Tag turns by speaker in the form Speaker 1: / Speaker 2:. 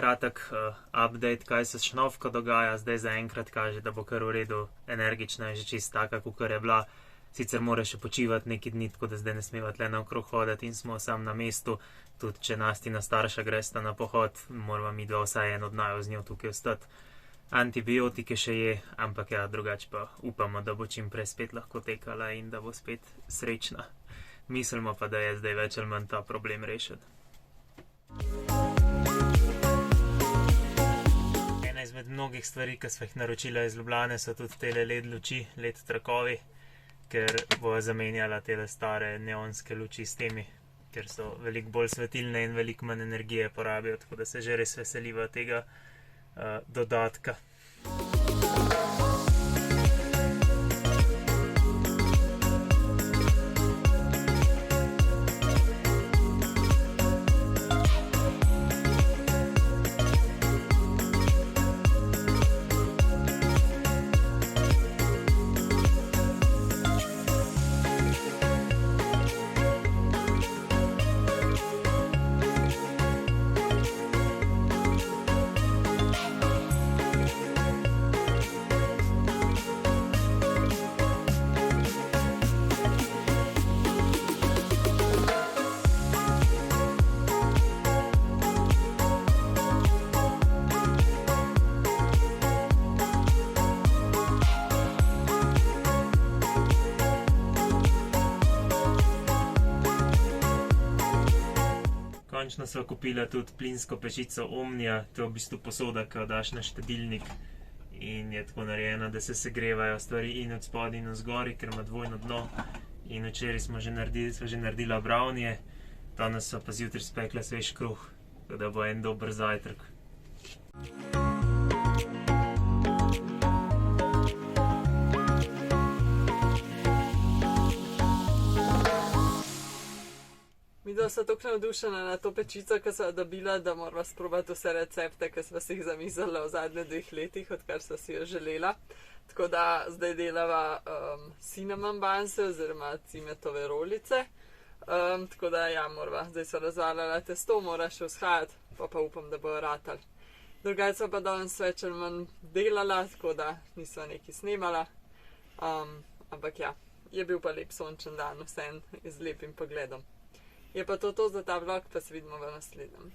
Speaker 1: kratek update, kaj se s Šnovko dogaja. Zdaj zaenkrat kaže, da bo kar v redu, energična je že čist taka, kakor je bila. Sicer mora še počivati neki dni, tako da zdaj ne smeva tle naokrog hoditi in smo sam na mestu. Tudi če Nastina starša gresta na pohod, morava midva vsaj en od naju z njo tukaj ostati. Antibiotike še je, ampak ja, drugače pa upamo, da bo čim prej spet lahko tekala in da bo spet srečna. Mislimo pa, da je zdaj več ali manj ta problem rešen. Ena izmed mnogih stvari, ki smo jih naročila iz Ljubljane, so tudi tele LED luči, LED trakovi, ker bojo zamenjala tele stare neonske luči s temi, ker so veliko bolj svetilne in veliko manj energije porabijo, tako da se že res veseliva tega dodatka. Končno sva kupila tudi plinsko pečico Omnia, to je v bistvu posoda, ki jo daš na štedilnik in je tako narejena, da se segrevajo stvari in od spodaj in od zgori, ker ima dvojno dno. In včeraj sva že naredila brownie, danes sva pa zjutraj spekla svež kruh, tako da bo en dober zajtrk.
Speaker 2: Midva sva toliko navdušena na to pečico, ki sva dobila, da morava sprobati vse recepte, ki sva si jih zamislila v zadnjih 2 letih, odkar sva si jo želela. Tako da zdaj delava cinnamon bunse oziroma cimetove rolice. Tako da ja, morava, zdaj sva razvaljala testo, mora še vzhajati, pa upam, da bojo ratali. Drugače sva pa danes več ali manj delala, tako da nisva nekaj snemala. Ampak ja, je bil pa lep sončen dan, vseeno z lepim pogledom. Je pa to za ta vlog, pa se vidimo v naslednjem.